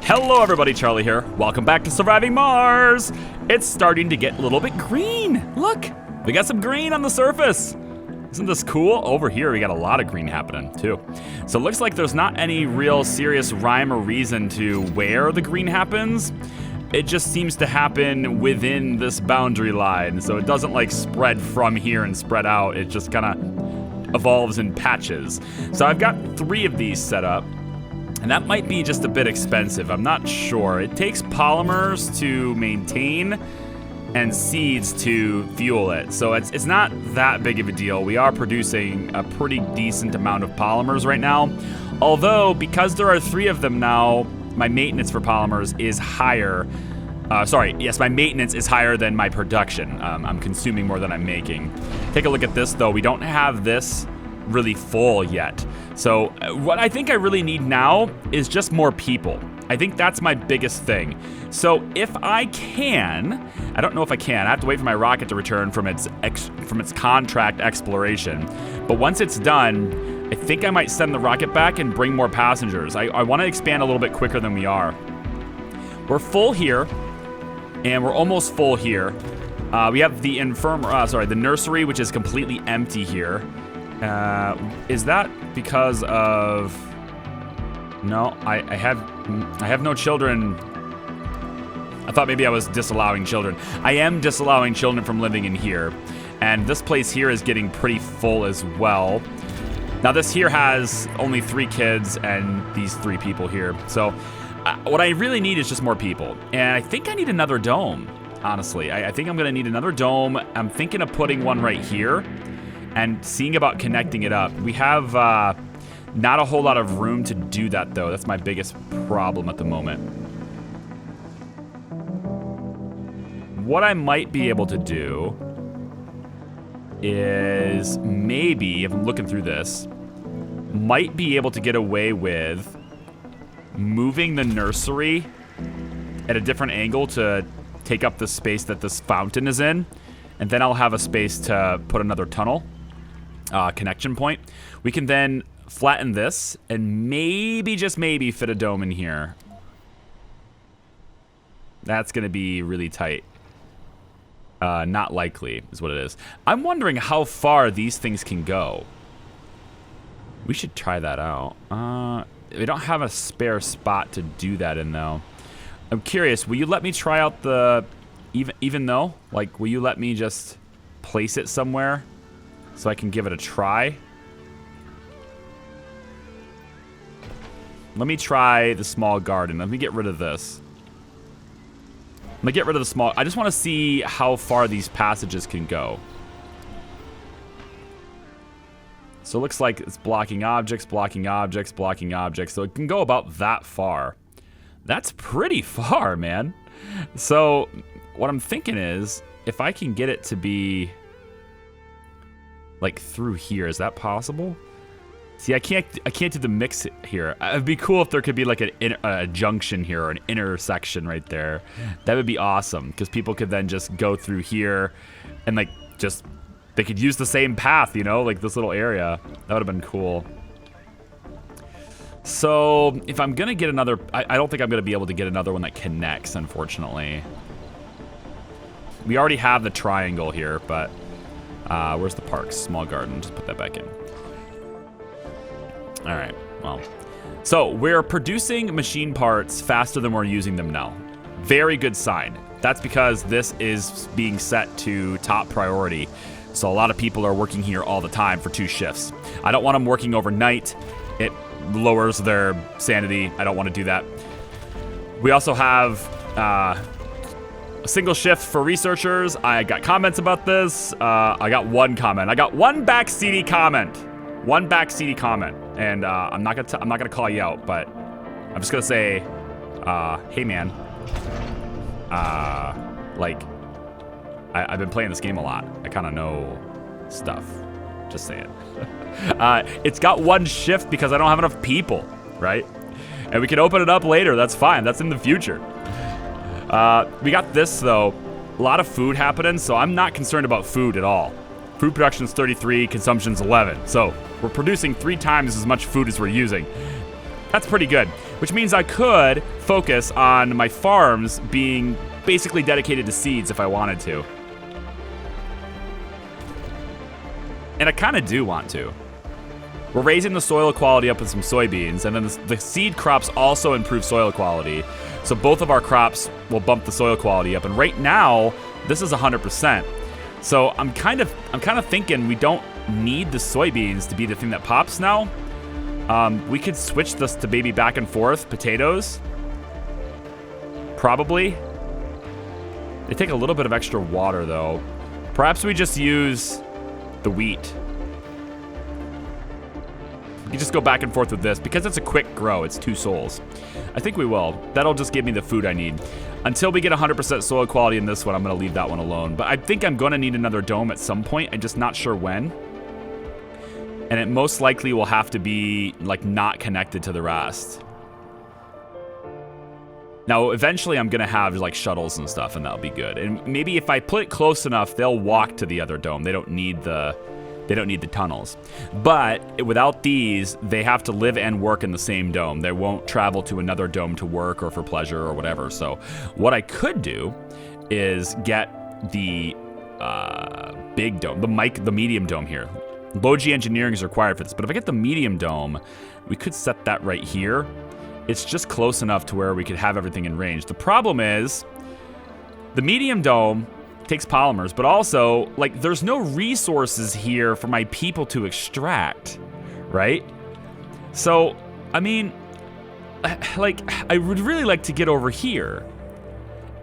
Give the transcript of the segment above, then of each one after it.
Hello everybody, Charlie here. Welcome back to Surviving Mars. It's starting to get a little bit green. Look, we got some green on the surface. Isn't this cool? Over here, we got a lot of green happening too. So it looks like there's not any real serious rhyme or reason to where the green happens. It just seems to happen within this boundary line. So it doesn't like spread from here and spread out. It just kind of evolves in patches. So I've got 3 of these set up. And that might be just a bit expensive. I'm not sure. It takes polymers to maintain and seeds to fuel it. So it's not that big of a deal. We are producing a pretty decent amount of polymers right now. Although, because there are 3 of them now, my maintenance for polymers is higher. My maintenance is higher than my production. I'm consuming more than I'm making. Take a look at this, though. We don't have this really full yet. So what I think I really need now is just more people. I think that's my biggest thing. So if I can, I don't know if I can. I have to wait for my rocket to return from its contract exploration. But once it's done, I think I might send the rocket back and bring more passengers. I want to expand a little bit quicker than we are. We're full here, and we're almost full here. We have the the nursery, which is completely empty here. Is that because of... No, I have no children. I thought maybe I was disallowing children. I am disallowing children from living in here. And this place here is getting pretty full as well. Now this here has only 3 kids and these 3 people here. So what I really need is just more people. And I think I need another dome, honestly. I think I'm going to need another dome. I'm thinking of putting one right here and seeing about connecting it up. We have not a whole lot of room to do that, though. That's my biggest problem at the moment. What I might be able to do is maybe, if I'm looking through this, might be able to get away with moving the nursery at a different angle to take up the space that this fountain is in, and then I'll have a space to put another tunnel connection point. We can then flatten this and maybe, just maybe, fit a dome in here. That's gonna be really tight. Not likely is what it is. I'm wondering how far these things can go. We should try that out. We don't have a spare spot to do that in, though. I'm curious, will you let me try out the... Even though? Like, will you let me just place it somewhere so I can give it a try? Let me try the small garden. Let me get rid of this. I'm gonna get rid of the small... I just want to see how far these passages can go. So it looks like it's blocking objects, blocking objects, blocking objects. So it can go about that far. That's pretty far, man. So what I'm thinking is, if I can get it to be like through here, is that possible? See, I can't do the mix here. It'd be cool if there could be like a junction here or an intersection right there. That would be awesome, because people could then just go through here and like just, they could use the same path, you know, like this little area. That would have been cool. So if I'm gonna get another, I don't think I'm gonna be able to get another one that connects, unfortunately. We already have the triangle here, but where's the park? Small garden, just put that back in. All right, well. So we're producing machine parts faster than we're using them now. Very good sign. That's because this is being set to top priority. So a lot of people are working here all the time for 2 shifts. I don't want them working overnight. It lowers their sanity. I don't want to do that. We also have a single shift for researchers. I got comments about this. I got 1 comment. I got 1 backseaty comment. 1 backseaty comment. And I'm not gonna call you out, but I'm just gonna say, hey man, like, I've been playing this game a lot. I kind of know stuff. Just saying. It's got 1 shift because I don't have enough people, right? And we can open it up later. That's fine. That's in the future. We got this though. A lot of food happening, so I'm not concerned about food at all. Food production is 33, consumption's 11. So we're producing 3 times as much food as we're using. That's pretty good, which means I could focus on my farms being basically dedicated to seeds if I wanted to. And I kind of do want to. We're raising the soil quality up with some soybeans, and then the seed crops also improve soil quality. So both of our crops will bump the soil quality up. And right now, this is 100%. So I'm kind of thinking we don't need the soybeans to be the thing that pops now. We could switch this to maybe back and forth potatoes. Probably. They take a little bit of extra water though. Perhaps we just use the wheat. You just go back and forth with this. Because it's a quick grow, it's 2 souls. I think we will. That'll just give me the food I need. Until we get 100% soil quality in this one, I'm going to leave that one alone. But I think I'm going to need another dome at some point. I'm just not sure when. And it most likely will have to be, like, not connected to the rest. Now, eventually I'm going to have, like, shuttles and stuff, and that'll be good. And maybe if I put it close enough, they'll walk to the other dome. They don't need the tunnels. But without these, they have to live and work in the same dome. They won't travel to another dome to work or for pleasure or whatever. So what I could do is get the big dome, the medium dome here. Low G engineering is required for this, but if I get the medium dome, we could set that right here. It's just close enough to where we could have everything in range. The problem is the medium dome takes polymers, but also, like, there's no resources here for my people to extract, right? So, I mean, like, I would really like to get over here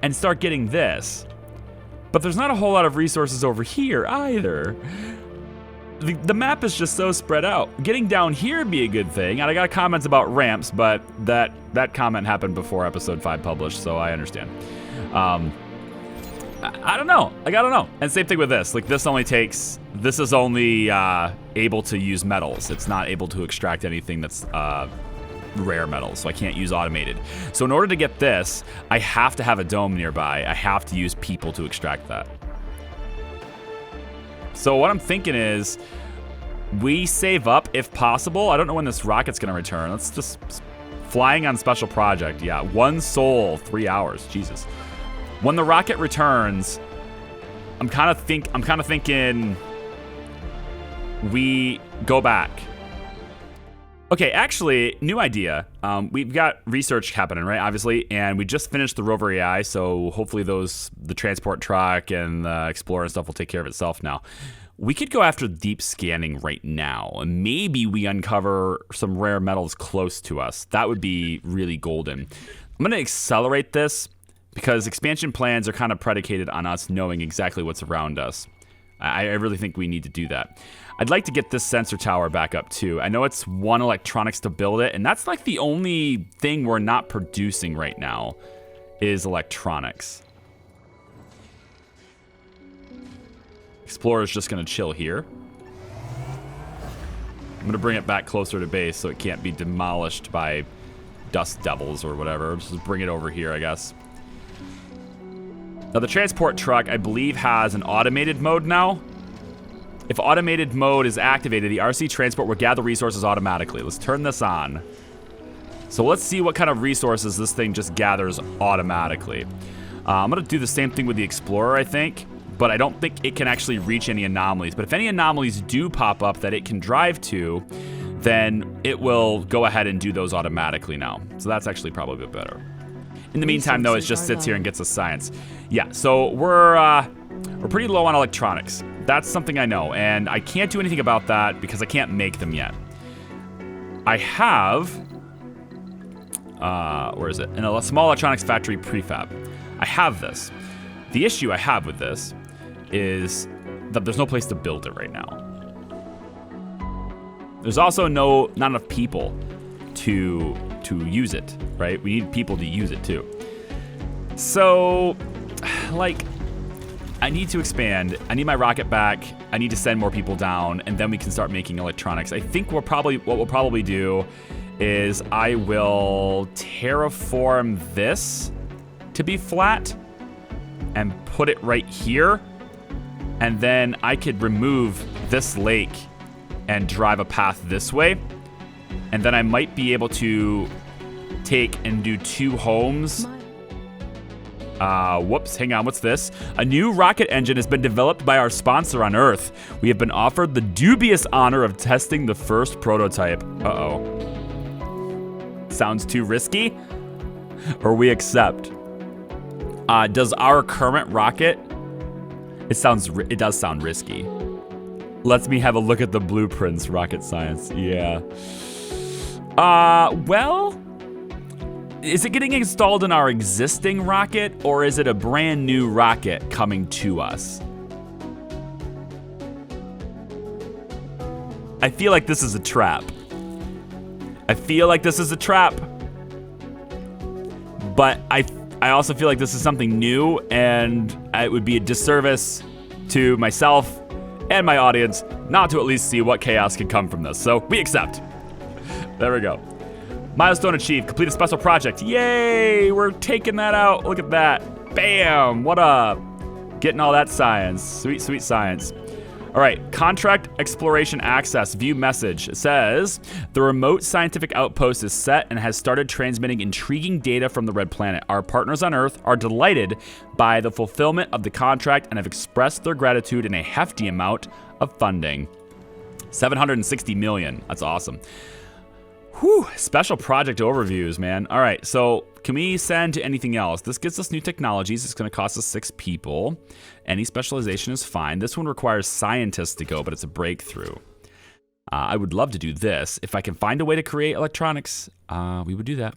and start getting this, but there's not a whole lot of resources over here either. The map is just so spread out. Getting down here would be a good thing, and I got comments about ramps, but that comment happened before episode 5 published, so I understand. I don't know. I don't know. And same thing with this. Like, this is only able to use metals. It's not able to extract anything that's rare metals, so I can't use automated. So in order to get this, I have to have a dome nearby. I have to use people to extract that. So what I'm thinking is we save up if possible. I don't know when this rocket's going to return. Let's just... Flying on special project. Yeah, 1 soul, 3 hours. Jesus. When the rocket returns, I'm kind of thinking we go back. Okay, actually, new idea. We've got research happening, right? Obviously, and we just finished the rover AI, so hopefully the transport truck and the explorer and stuff will take care of itself now. We could go after deep scanning right now, and maybe we uncover some rare metals close to us. That would be really golden. I'm going to accelerate this, because expansion plans are kind of predicated on us knowing exactly what's around us. I really think we need to do that. I'd like to get this sensor tower back up too. I know it's 1 electronics to build it, and that's like the only thing we're not producing right now is electronics. Explorer's just gonna chill here. I'm gonna bring it back closer to base so it can't be demolished by dust devils or whatever. Just bring it over here, I guess. Now, the transport truck, I believe, has an automated mode now. If automated mode is activated, the RC transport will gather resources automatically. Let's turn this on. So let's see what kind of resources this thing just gathers automatically. I'm going to do the same thing with the Explorer, I think. But I don't think it can actually reach any anomalies. But if any anomalies do pop up that it can drive to, then it will go ahead and do those automatically now. So that's actually probably a bit better. In the meantime, though, it just sits here and gets us science. Yeah, so we're pretty low on electronics. That's something I know, and I can't do anything about that because I can't make them yet. I have, where is it? In a small electronics factory prefab. I have this. The issue I have with this is that there's no place to build it right now. There's also not enough people to use it, right? We need people to use it too. So, like, I need to expand. I need my rocket back. I need to send more people down, and then we can start making electronics. I think what we'll probably do is I will terraform this to be flat and put it right here, and then I could remove this lake and drive a path this way, And then I might be able to take and do 2 homes. Whoops, hang on, what's this? A new rocket engine has been developed by our sponsor on Earth. We have been offered the dubious honor of testing the first prototype. Uh-oh. Sounds too risky? Or we accept. Does our current rocket... It does sound risky. Lets me have a look at the blueprints, rocket science. Yeah. Well... Is it getting installed in our existing rocket, or is it a brand new rocket coming to us? I feel like this is a trap. But I also feel like this is something new, and it would be a disservice to myself and my audience not to at least see what chaos can come from this. So we accept. There we go. Milestone achieved. Complete a special project. Yay! We're taking that out. Look at that. Bam! What up? Getting all that science. Sweet, sweet science. All right. Contract exploration access. View message. It says, the remote scientific outpost is set and has started transmitting intriguing data from the Red Planet. Our partners on Earth are delighted by the fulfillment of the contract and have expressed their gratitude in a hefty amount of funding. 760 million. That's awesome. Whew, special project overviews, man. All right, so can we send to anything else? This gets us new technologies. It's going to cost us 6 people. Any specialization is fine. This one requires scientists to go, but it's a breakthrough. I would love to do this. If I can find a way to create electronics, we would do that.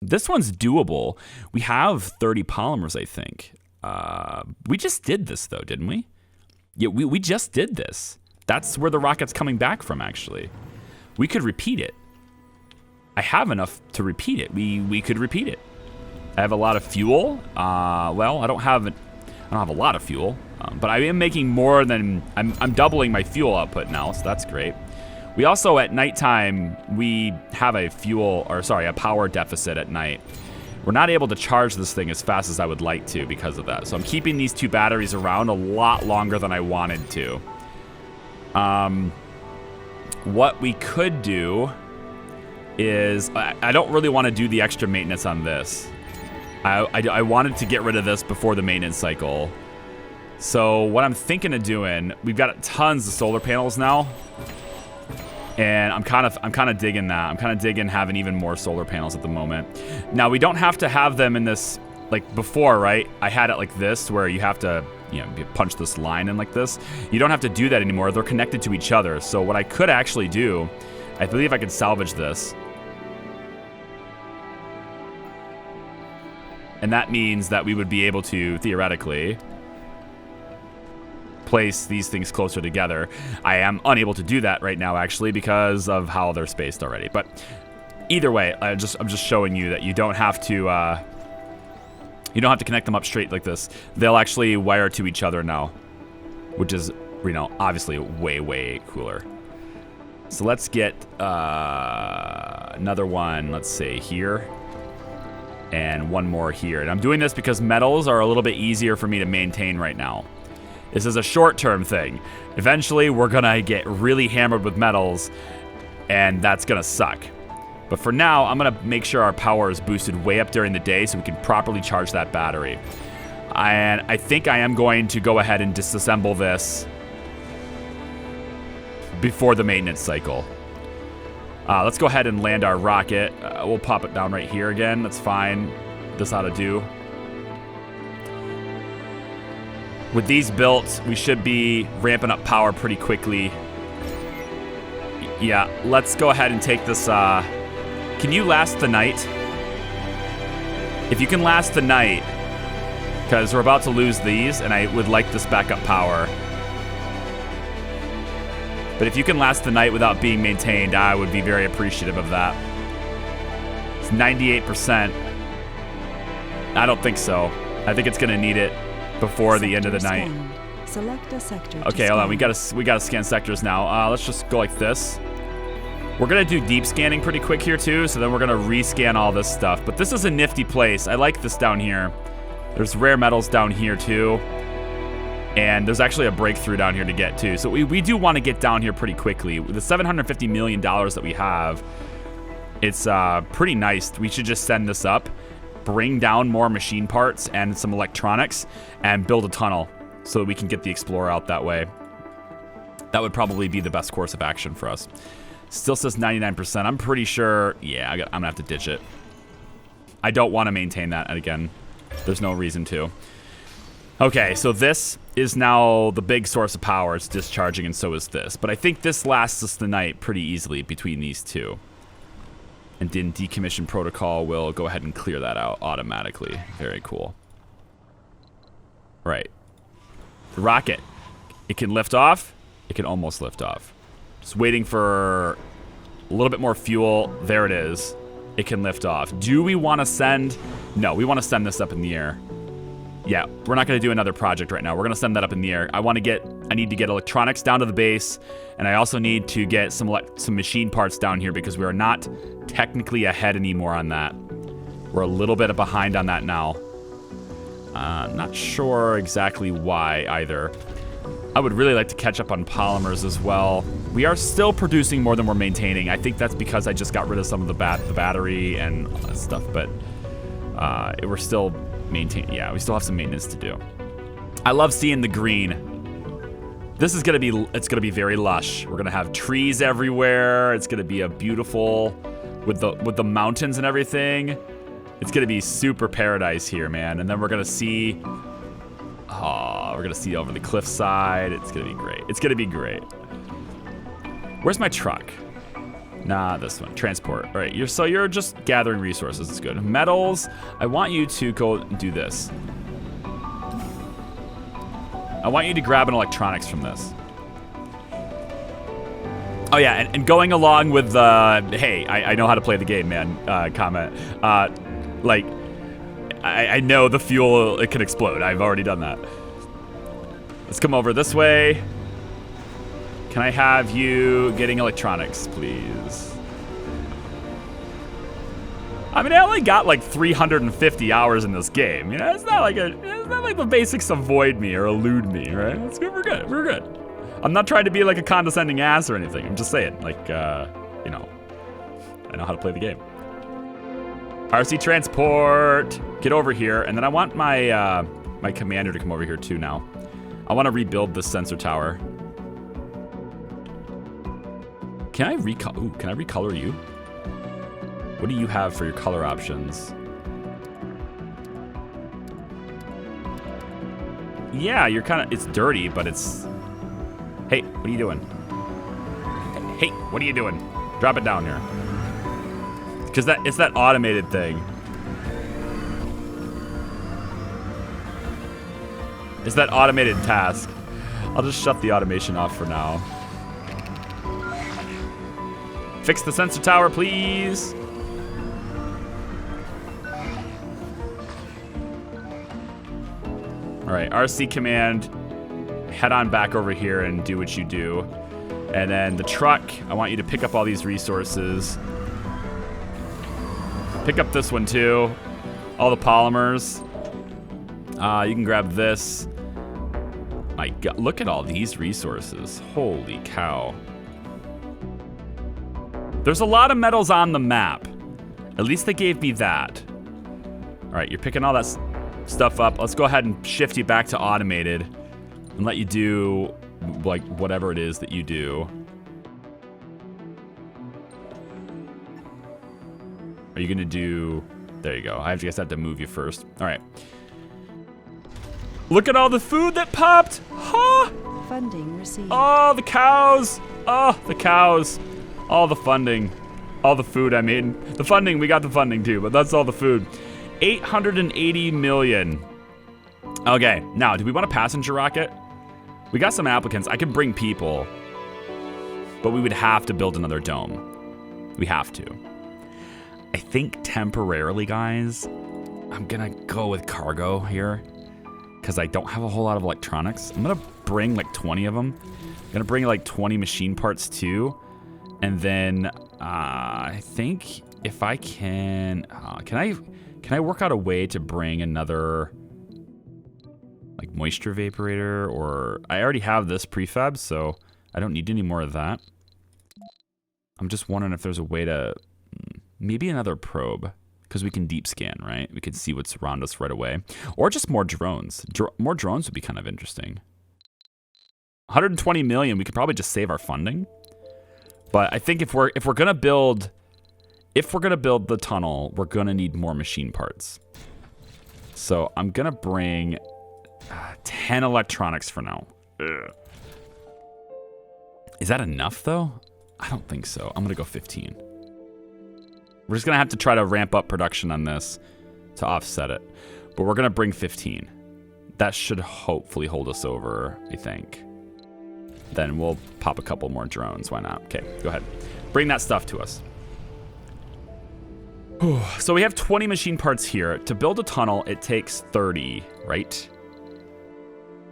This one's doable. We have 30 polymers, I think. We just did this, though, didn't we? Yeah, we just did this. That's where the rocket's coming back from, actually. We could repeat it. I have enough to repeat it. We could repeat it. I have a lot of fuel. Well, I don't have a lot of fuel, but I am making more than I'm doubling my fuel output now, so that's great. We also at nighttime we have a power deficit at night. We're not able to charge this thing as fast as I would like to because of that. So I'm keeping these 2 batteries around a lot longer than I wanted to. What we could do is, I don't really want to do the extra maintenance on this. I wanted to get rid of this before the maintenance cycle. So what I'm thinking of doing, we've got tons of solar panels now. And I'm kind of digging that. I'm kind of digging having even more solar panels at the moment. Now we don't have to have them in this, like before, right? I had it like this where you have to, punch this line in like this. You don't have to do that anymore. They're connected to each other. So what I could actually do, I believe I could salvage this. And that means that we would be able to, theoretically, place these things closer together. I am unable to do that right now, actually, because of how they're spaced already. But either way, I'm just showing you that you don't have to connect them up straight like this. They'll actually wire to each other now, which is, obviously way, way cooler. So let's get another one, let's say here, and one more here. And I'm doing this because metals are a little bit easier for me to maintain right now. This is a short-term thing. Eventually, we're gonna get really hammered with metals, and that's gonna suck. But for now, I'm gonna make sure our power is boosted way up during the day so we can properly charge that battery. And I think I am going to go ahead and disassemble this before the maintenance cycle. Let's go ahead and land our rocket. We'll pop it down right here again. That's fine. This ought to do. With these built, we should be ramping up power pretty quickly. Yeah, let's go ahead and take this. Can you last the night? If you can last the night, because we're about to lose these, and I would like this backup power. But if you can last the night without being maintained, I would be very appreciative of that. It's 98%. I don't think so. I think it's gonna need it before the end of the night. Select a sector. Okay, hold on. We gotta scan sectors now. Let's just go like this. We're gonna do deep scanning pretty quick here too, so then we're gonna rescan all this stuff. But this is a nifty place. I like this down here. There's rare metals down here too. And there's actually a breakthrough down here to get to. So we do want to get down here pretty quickly. With the $750 million that we have, it's pretty nice. We should just send this up, bring down more machine parts and some electronics, and build a tunnel so that we can get the Explorer out that way. That would probably be the best course of action for us. Still says 99%. I'm pretty sure, yeah, I'm going to have to ditch it. I don't want to maintain that again. There's no reason to. Okay, so this is now the big source of power. It's discharging, and so is this. But I think this lasts us the night pretty easily between these two. And then decommission protocol will go ahead and clear that out automatically. Very cool. Right. The rocket. It can lift off. It can almost lift off. Just waiting for a little bit more fuel. There it is. It can lift off. Do we want to send... No, we want to send this up in the air. Yeah, we're not going to do another project right now. We're going to send that up in the air. I need to get electronics down to the base, and I also need to get some machine parts down here because we are not technically ahead anymore on that. We're a little bit behind on that now. Not sure exactly why either. I would really like to catch up on polymers as well. We are still producing more than we're maintaining. I think that's because I just got rid of some of the battery and all that stuff, but we're still maintaining. Yeah, we still have some maintenance to do. I love seeing the green. This is gonna be very lush. We're gonna have trees everywhere. It's gonna be a beautiful with the mountains and everything. It's gonna be super paradise here, man. And then we're gonna see over the cliffside. It's gonna be great. It's gonna be great. Where's my truck? Nah, this one. Transport. All right, you're just gathering resources. It's good. Metals. I want you to go and do this. I want you to grab an electronics from this. Oh yeah, and going along with hey, I know how to play the game, man. Comment. Like, I know the fuel, it can explode. I've already done that. Let's come over this way. Can I have you getting electronics, please? I mean, I only got like 350 hours in this game. You know, it's not like the basics avoid me or elude me, right? It's good. We're good. We're good. I'm not trying to be like a condescending ass or anything. I'm just saying, like, you know, I know how to play the game. RC transport, get over here, and then I want my my commander to come over here too. Now, I want to rebuild the sensor tower. Can I recolor you? What do you have for your color options? Yeah, you're kind of, it's dirty, but it's... Hey, what are you doing? Hey, what are you doing? Drop it down here. Because it's that automated thing. It's that automated task. I'll just shut the automation off for now. Fix the sensor tower, please. All right, RC command, head on back over here and do what you do. And then the truck, I want you to pick up all these resources. Pick up this one too. All the polymers. You can grab this. My God, look at all these resources. Holy cow. There's a lot of metals on the map. At least they gave me that. All right, you're picking all that stuff up. Let's go ahead and shift you back to automated and let you do like whatever it is that you do. Are you gonna do, there you go. I guess I have to move you first. All right. Look at all the food that popped. Huh? Funding received. Oh, the cows. Oh, the cows. All the funding. All the food, I mean. The funding, we got the funding too, but that's all the food. 880 million. Okay, now, do we want a passenger rocket? We got some applicants. I can bring people, but we would have to build another dome. We have to. I think temporarily, guys, I'm gonna go with cargo here because I don't have a whole lot of electronics. I'm gonna bring like 20 of them. I'm gonna bring like 20 machine parts too. And then I think if I can I work out a way to bring another like moisture evaporator, or I already have this prefab, so I don't need any more of that. I'm just wondering if there's a way to, maybe another probe, because we can deep scan, right? We can see what's around us right away. Or just more drones. More drones would be kind of interesting. 120 million, we could probably just save our funding. But I think if we're gonna build the tunnel, we're gonna need more machine parts. So I'm gonna bring 10 electronics for now. Ugh. Is that enough though? I don't think so. I'm gonna go 15. We're just gonna have to try to ramp up production on this to offset it. But we're gonna bring 15. That should hopefully hold us over, I think. Then we'll pop a couple more drones. Why not? Okay, go ahead. Bring that stuff to us. So we have 20 machine parts here. To build a tunnel, it takes 30, right?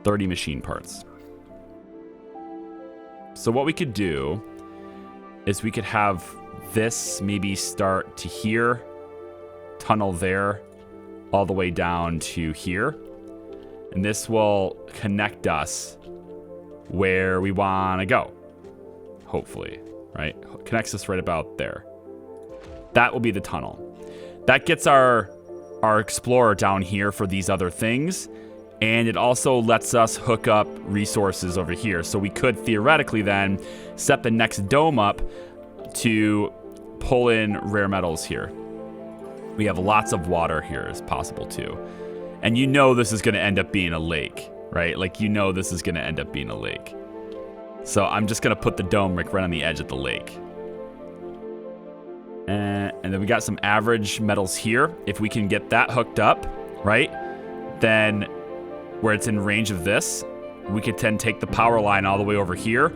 30 machine parts. So what we could do is we could have this maybe start to here, tunnel there, all the way down to here. And this will connect us where we want to go, hopefully, right? Connects us right about there. That will be the tunnel. That gets our explorer down here for these other things, and it also lets us hook up resources over here. So we could theoretically then set the next dome up to pull in rare metals here. We have lots of water here as possible too. And you know this is going to end up being a lake, right? Like, you know this is going to end up being a lake. So I'm just going to put the dome right on the edge of the lake. And then we got some average metals here. If we can get that hooked up, right? Then where it's in range of this, we could then take the power line all the way over here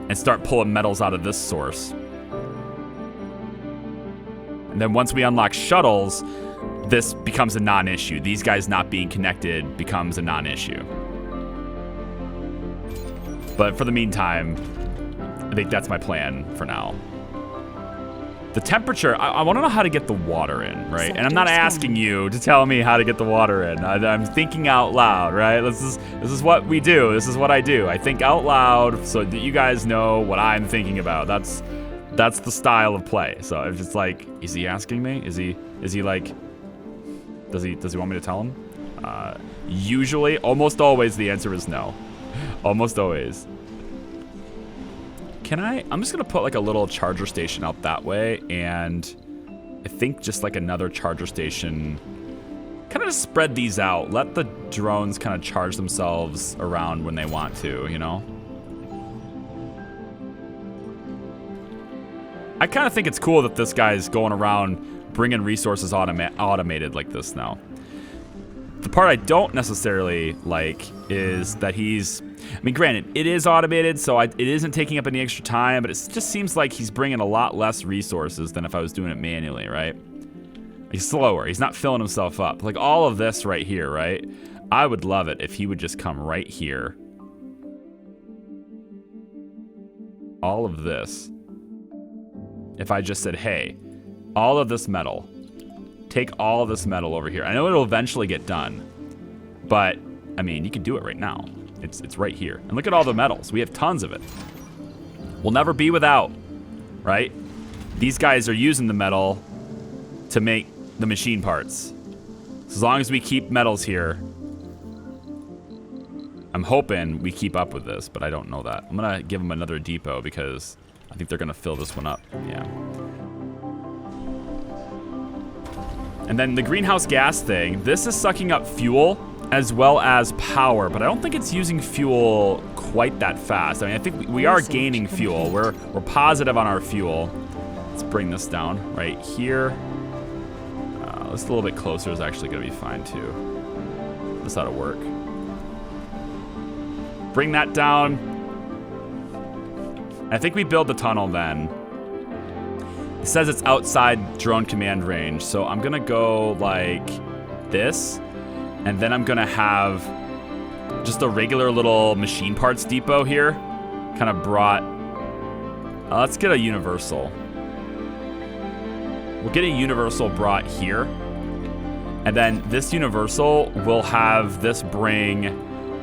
and start pulling metals out of this source. And then once we unlock shuttles, this becomes a non-issue. These guys not being connected becomes a non-issue. But for the meantime, I think that's my plan for now. The temperature, I want to know how to get the water in, right? And I'm not asking you to tell me how to get the water in. I'm thinking out loud, right? This is what we do. This is what I do. I think out loud so that you guys know what I'm thinking about. That's the style of play. So it's just like, is he asking me? Is he like, does he want me to tell him? Usually, almost always, the answer is no. Almost always. I'm just gonna put like a little charger station out that way, and I think just like another charger station. Kind of just spread these out. Let the drones kind of charge themselves around when they want to, you know? I kind of think it's cool that this guy's going around bringing resources automated like this now. The part I don't necessarily like is that I mean, granted, it is automated, so it isn't taking up any extra time, but it just seems like he's bringing a lot less resources than if I was doing it manually, right? He's slower. He's not filling himself up. Like all of this right here, right? I would love it if he would just come right here. All of this. If I just said, hey, all of this metal. Take all of this metal over here. I know it'll eventually get done, but I mean, you can do it right now. It's right here. And look at all the metals. We have tons of it. We'll never be without, right? These guys are using the metal to make the machine parts. So as long as we keep metals here, I'm hoping we keep up with this, but I don't know that. I'm gonna give them another depot because I think they're gonna fill this one up. Yeah. And then the greenhouse gas thing, this is sucking up fuel as well as power, but I don't think it's using fuel quite that fast. I mean, I think we are gaining fuel. We're positive on our fuel. Let's bring this down right here. This a little bit closer is actually gonna be fine too. This ought to work. Bring that down. I think we build the tunnel then. It says it's outside drone command range, so I'm gonna go like this, and then I'm gonna have just a regular little machine parts depot here. Kind of brought, let's get a universal. We'll get a universal brought here, and then this universal will have this bring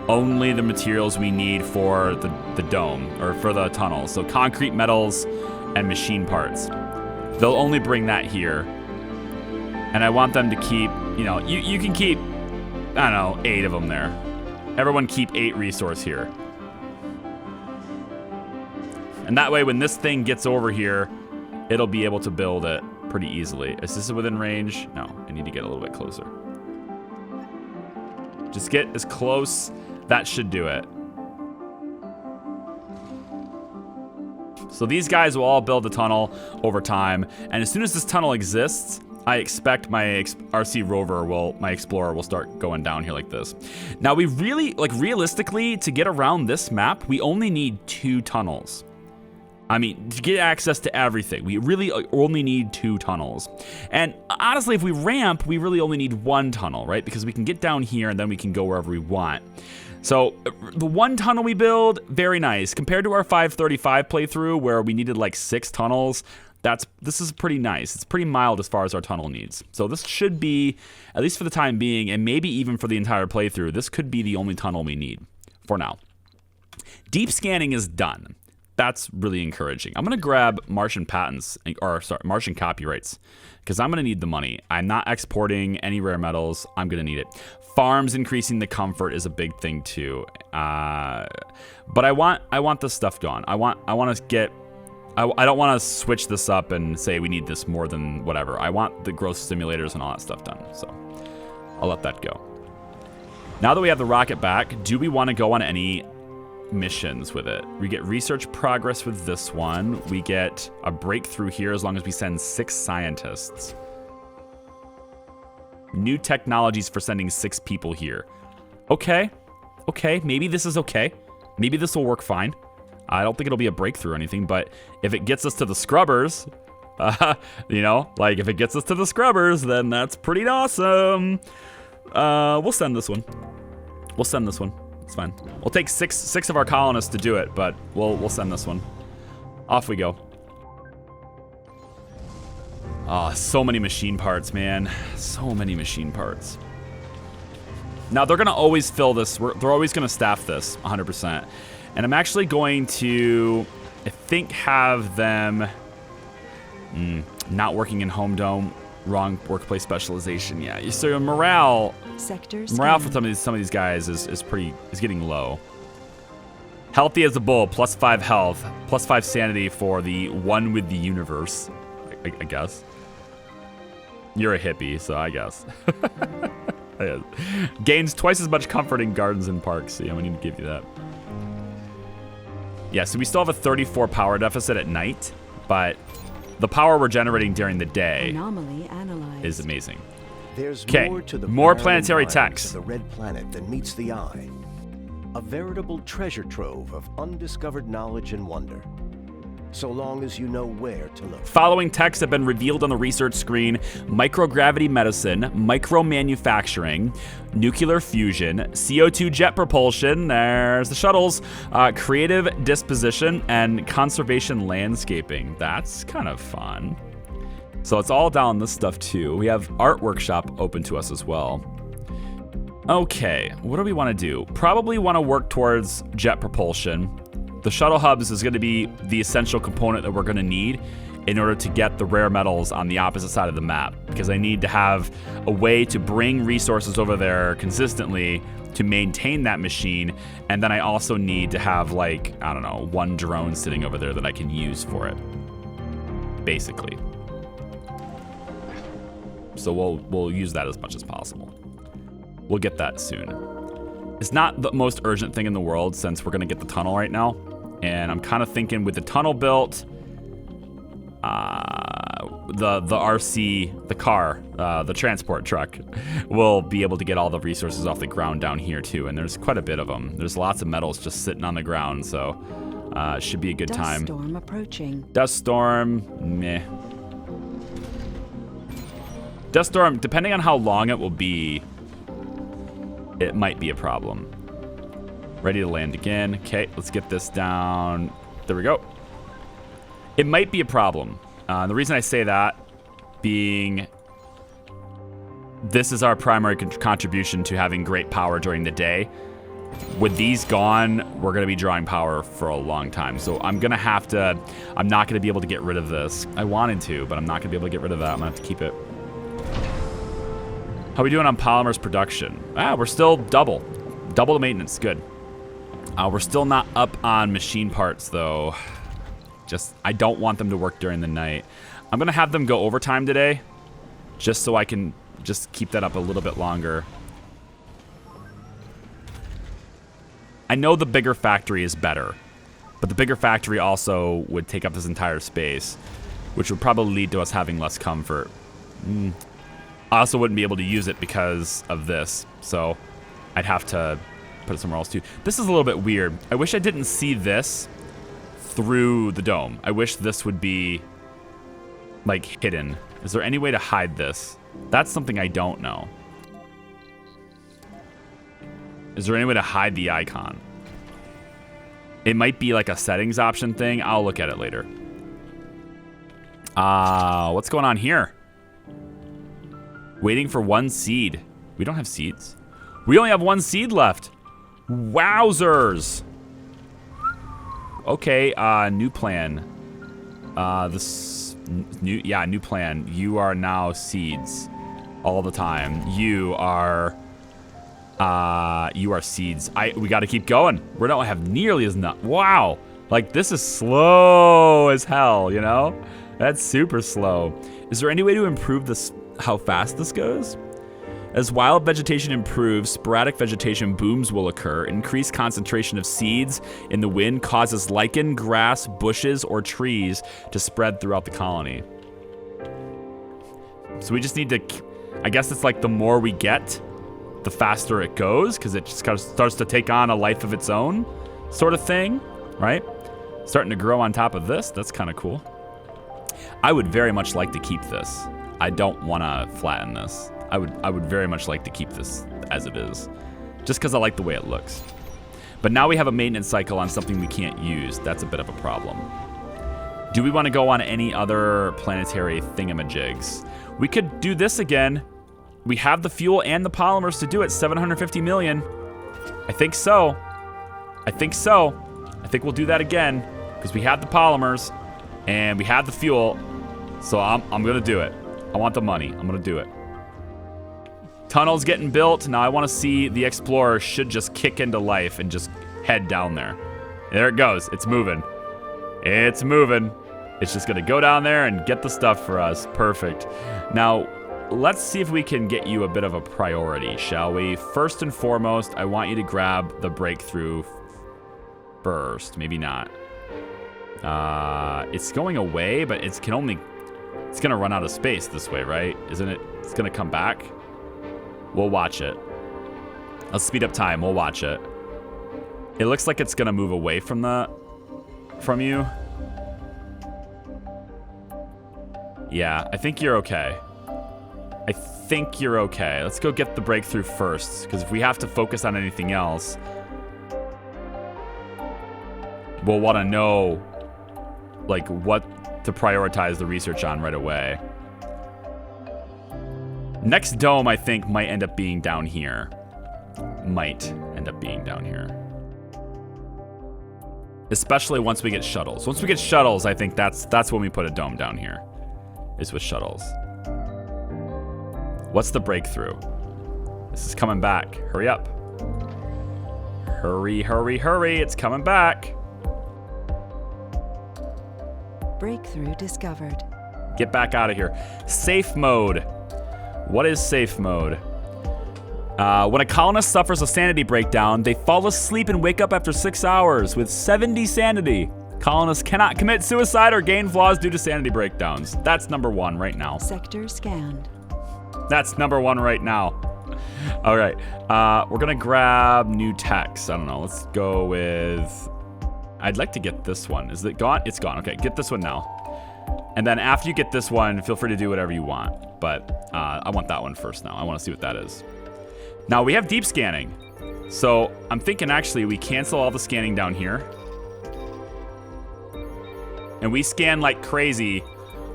only the materials we need for the dome, or for the tunnel. So concrete, metals, and machine parts. They'll only bring that here. And I want them to keep, you know, you can keep, I don't know, 8 of them there. Everyone keep 8 resource here. And that way, when this thing gets over here, it'll be able to build it pretty easily. Is this within range? No, I need to get a little bit closer. Just get as close. That should do it. So these guys will all build a tunnel over time. And as soon as this tunnel exists, I expect my RC rover my explorer will start going down here like this. Now we really, like realistically, to get around this map, we only need 2 tunnels. I mean, to get access to everything, we really only need 2 tunnels. And honestly, if we ramp, we really only need 1 tunnel, right? Because we can get down here and then we can go wherever we want. So the 1 tunnel we build, very nice. Compared to our 535 playthrough where we needed like 6 tunnels, this is pretty nice. It's pretty mild as far as our tunnel needs. So this should be, at least for the time being, and maybe even for the entire playthrough, this could be the only tunnel we need for now. Deep scanning is done. That's really encouraging. I'm going to grab Martian patents, or sorry, Martian copyrights, because I'm going to need the money. I'm not exporting any rare metals. I'm going to need it. Farms increasing the comfort is a big thing too. But I want this stuff gone. I want to get, I don't want to switch this up and say we need this more than whatever. I want the growth stimulators and all that stuff done. So I'll let that go. Now that we have the rocket back, do we want to go on any missions with it? We get research progress with this one. We get a breakthrough here as long as we send 6 scientists. New technologies for sending 6 people here. Okay, maybe this is okay. Maybe this will work fine. I don't think it'll be a breakthrough or anything, but if it gets us to the scrubbers, you know, like if it gets us to the scrubbers, then that's pretty awesome. We'll send this one. We'll send this one. It's fine. We'll take six of our colonists to do it, but we'll send this one. Off we go. Oh, so many machine parts, man. So many machine parts. Now, they're going to always fill this. They're always going to staff this 100%. And I'm actually going to, I think, have them not working in home dome. Wrong workplace specialization. Yeah, so morale for some of these guys is getting low. Healthy as a bull, +5 health, +5 sanity for the one with the universe. I guess. You're a hippie, so I guess. Gains twice as much comfort in gardens and parks. So yeah, we need to give you that. Yeah, so we still have a 34 power deficit at night, but the power we're generating during the day is amazing. There's more planetary techs. The red planet that meets the eye. A veritable treasure trove of undiscovered knowledge and wonder. So long as you know where to look. Following techs have been revealed on the research screen: microgravity medicine, micro-manufacturing, nuclear fusion, CO2 jet propulsion, there's the shuttles, creative disposition, and conservation landscaping. That's kind of fun. So it's all down this stuff too. We have art workshop open to us as well. Okay, what do we want to do? Probably want to work towards jet propulsion. The shuttle hubs is going to be the essential component that we're going to need in order to get the rare metals on the opposite side of the map, because I need to have a way to bring resources over there consistently to maintain that machine, and then I also need to have, like, I don't know, 1 drone sitting over there that I can use for it, basically. So we'll use that as much as possible. We'll get that soon. It's not the most urgent thing in the world since we're going to get the tunnel right now. And I'm kind of thinking with the tunnel built, the RC, the car, the transport truck will be able to get all the resources off the ground down here too. And there's quite a bit of them. There's lots of metals just sitting on the ground. So it should be a good time. Dust storm approaching. Dust storm, meh. Dust storm, depending on how long it will be, it might be a problem. Ready to land again. Okay, let's get this down. There we go. It might be a problem. The reason I say that being this is our primary contribution to having great power during the day. with these gone, we're going to be drawing power for a long time. So I'm going to have to, I'm not going to be able to get rid of this. I wanted to, but I'm not going to be able to get rid of that. I'm going to have to keep it. How are we doing on polymers production? We're still double the maintenance. Good. We're still not up on machine parts though. Just, I don't want them to work during the night. I'm going to have them go overtime today just so I can just keep that up a little bit longer. I know the bigger factory is better, but the bigger factory also would take up this entire space, which would probably lead to us having less comfort. I also wouldn't be able to use it because of this, so I'd have to put it somewhere else too. This is a little bit weird. I wish I didn't see this through the dome. I wish this would be, like, hidden. Is there any way to hide this? That's something I don't know. Is there any way to hide the icon? It might be like a settings option thing. I'll look at it later. What's going on here? Waiting for 1 seed. We don't have seeds. We only have 1 seed left. Wowzers. Okay, new plan. New plan. You are now seeds all the time. You are seeds. We got to keep going. We don't have nearly as enough. Wow. Like, this is slow as hell, you know? That's super slow. Is there any way to improve this, how fast this goes? As wild vegetation improves, sporadic vegetation booms will occur. Increased concentration of seeds in the wind causes lichen, grass, bushes, or trees to spread throughout the colony. So we just need to, I guess it's like the more we get, the faster it goes, because it just kind of starts to take on a life of its own sort of thing, right? Starting to grow on top of this. That's kind of cool. I would very much like to keep this. I don't want to flatten this. I would very much like to keep this as it is, just because I like the way it looks. But now we have a maintenance cycle on something we can't use. That's a bit of a problem. Do we want to go on any other planetary thingamajigs? We could do this again. We have the fuel and the polymers to do it. 750 million. I think so. I think we'll do that again because we have the polymers and we have the fuel. So I'm going to do it. I want the money. I'm going to do it. Tunnel's getting built. Now I want to see the Explorer should just kick into life and just head down there. There it goes. It's moving. It's moving. It's just going to go down there and get the stuff for us. Perfect. Now, let's see if we can get you a bit of a priority, shall we? First and foremost, I want you to grab the breakthrough first. Maybe not. It's going away, but it's going to run out of space this way, right? Isn't it? It's going to come back. We'll watch it. Let's speed up time. We'll watch it. It looks like it's going to move away from you. Yeah, I think you're okay. Let's go get the breakthrough first, because if we have to focus on anything else, we'll want to know, like, what to prioritize the research on right away. Next dome, I think, might end up being down here. Especially once we get shuttles. Once we get shuttles, I think that's when we put a dome down here, is with shuttles. What's the breakthrough? This is coming back. Hurry up. Hurry, hurry, hurry. It's coming back. Breakthrough discovered. Get back out of here. Safe mode. What is safe mode? When a colonist suffers a sanity breakdown, they fall asleep and wake up after 6 hours with 70 sanity. Colonists cannot commit suicide or gain flaws due to sanity breakdowns. That's number 1 right now. Sector scanned. That's number 1 right now. All right. We're going to grab new text. I don't know. Let's go with... I'd like to get this one. Is it gone? It's gone. Okay, get this one now. And then after you get this one, feel free to do whatever you want. But I want that one first now. I want to see what that is. Now, we have deep scanning. So I'm thinking, actually, we cancel all the scanning down here. And we scan like crazy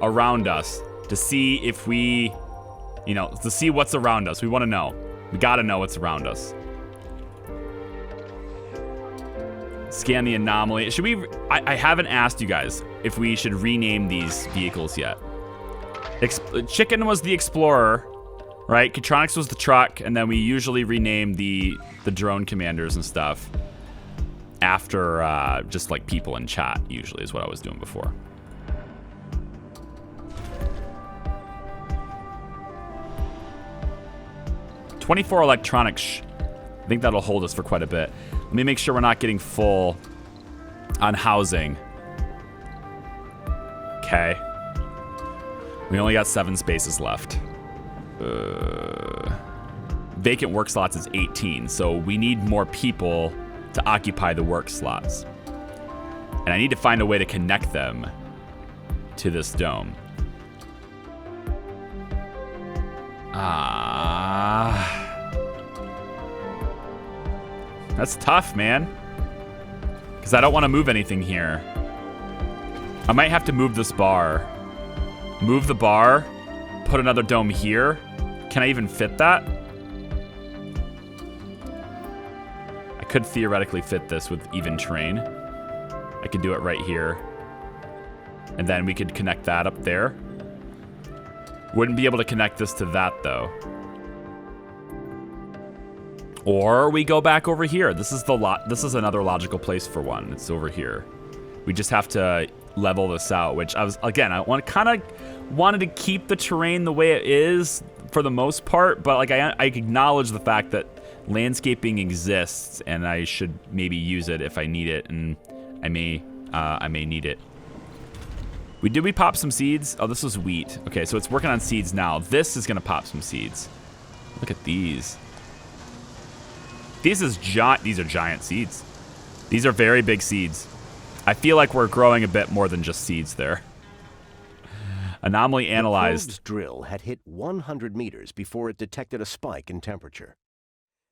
around us to see if we, to see what's around us. We want to know. We got to know what's around us. Scan the anomaly. Should we... I haven't asked you guys if we should rename these vehicles yet. Chicken was the Explorer, right? Catronics was the truck, and then we usually rename the drone commanders and stuff after just like people in chat, usually is what I was doing before. $24 electronics. I think that'll hold us for quite a bit. Let me make sure we're not getting full on housing. Okay. We only got 7 spaces left. Vacant work slots is 18, so we need more people to occupy the work slots. And I need to find a way to connect them to this dome. That's tough, man. Because I don't want to move anything here. I might have to move this bar. Move the bar. Put another dome here. Can I even fit that? I could theoretically fit this with even terrain. I could do it right here. And then we could connect that up there. Wouldn't be able to connect this to that, though. Or we go back over here. This is another logical place for one. It's over here. We just have to level this out, which I kind of wanted to keep the terrain the way it is for the most part, but like I acknowledge the fact that landscaping exists and I should maybe use it if I need it, and I may need it. Did we pop some seeds? Oh, this was wheat. Okay, so it's working on seeds now. This is gonna pop some seeds. Look at these. These are giant seeds. These are very big seeds. I feel like we're growing a bit more than just seeds there. Anomaly analyzed. The probe's drill had hit 100 meters before it detected a spike in temperature.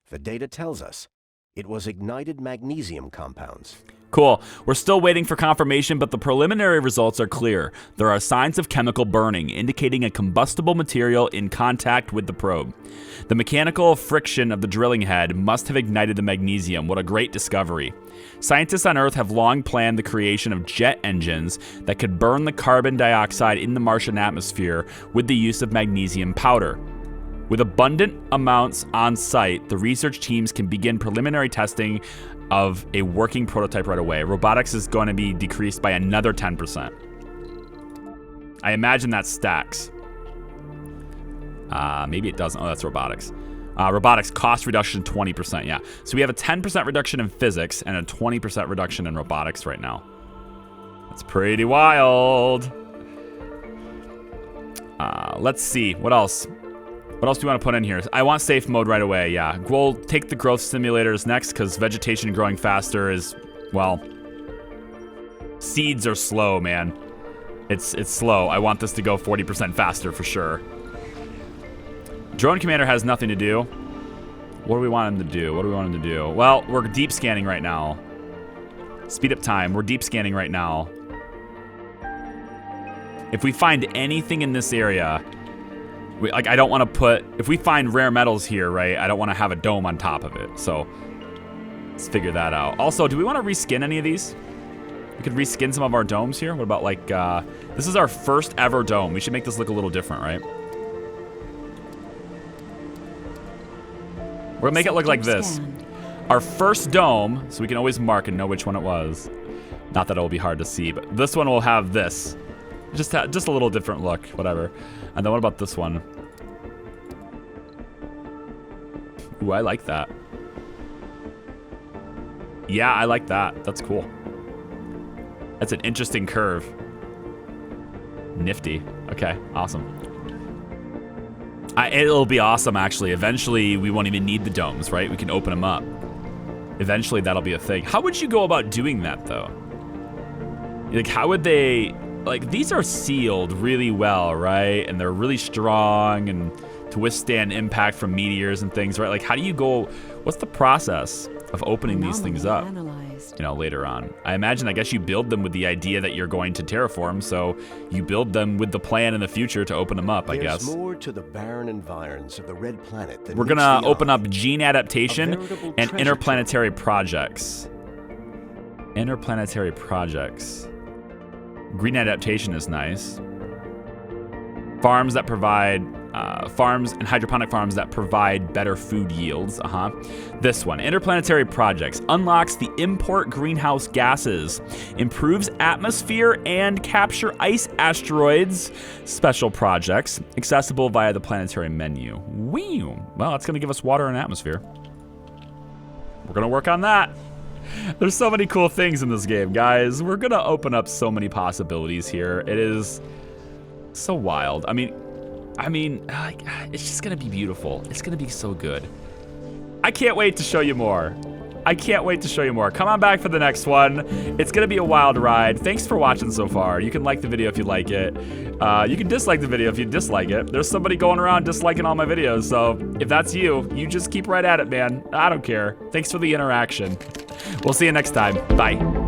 The data tells us it was ignited magnesium compounds. Cool. We're still waiting for confirmation, but the preliminary results are clear. There are signs of chemical burning, indicating a combustible material in contact with the probe. The mechanical friction of the drilling head must have ignited the magnesium. What a great discovery. Scientists on Earth have long planned the creation of jet engines that could burn the carbon dioxide in the Martian atmosphere with the use of magnesium powder. With abundant amounts on site, the research teams can begin preliminary testing of a working prototype right away. Robotics is going to be decreased by another 10%. I imagine that stacks. Maybe it doesn't. Oh, that's robotics. Robotics cost reduction 20%. Yeah. So we have a 10% reduction in physics and a 20% reduction in robotics right now. That's pretty wild. Let's see. What else? What else do you want to put in here? I want safe mode right away, yeah. We'll take the growth simulators next because vegetation growing faster is, well, seeds are slow, man. It's slow. I want this to go 40% faster for sure. Drone commander has nothing to do. What do we want him to do? Well, we're deep scanning right now. Speed up time. We're deep scanning right now. If we find anything in this area... I don't want to put... If we find rare metals here, right, I don't want to have a dome on top of it. So, let's figure that out. Also, do we want to reskin any of these? We could reskin some of our domes here. What about, like, this is our first ever dome. We should make this look a little different, right? We're going to make it look like this. Our first dome, so we can always mark and know which one it was. Not that it will be hard to see, but this one will have this. Just a little different look, whatever. And then what about this one? Ooh, I like that. Yeah, I like that. That's cool. That's an interesting curve. Nifty. Okay, awesome. It'll be awesome, actually. Eventually, we won't even need the domes, right? We can open them up. Eventually, that'll be a thing. How would you go about doing that, though? Like, how would they... Like, these are sealed really well, right? And they're really strong and to withstand impact from meteors and things, right? Like, how do you go... What's the process of opening these things up, you know, later on? I imagine, I guess you build them with the idea that you're going to terraform, so you build them with the plan in the future to open them up, I guess. There's more to the barren environs of the red planet than we're gonna open up gene adaptation and interplanetary projects. Interplanetary projects. Green adaptation is nice. Farms that provide, farms and hydroponic farms that provide better food yields. This one, interplanetary projects, unlocks the import greenhouse gases, improves atmosphere and capture ice asteroids. Special projects, accessible via the planetary menu. Wee. Well, that's gonna give us water and atmosphere. We're gonna work on that. There's so many cool things in this game, guys. We're gonna open up so many possibilities here. It is so wild. I mean, it's just gonna be beautiful. It's gonna be so good. I can't wait to show you more. I can't wait to show you more. Come on back for the next one. It's gonna be a wild ride. Thanks for watching so far. You can like the video if you like it. You can dislike the video if you dislike it. There's somebody going around disliking all my videos, so if that's you, you just keep right at it, man. I don't care. Thanks for the interaction. We'll see you next time. Bye.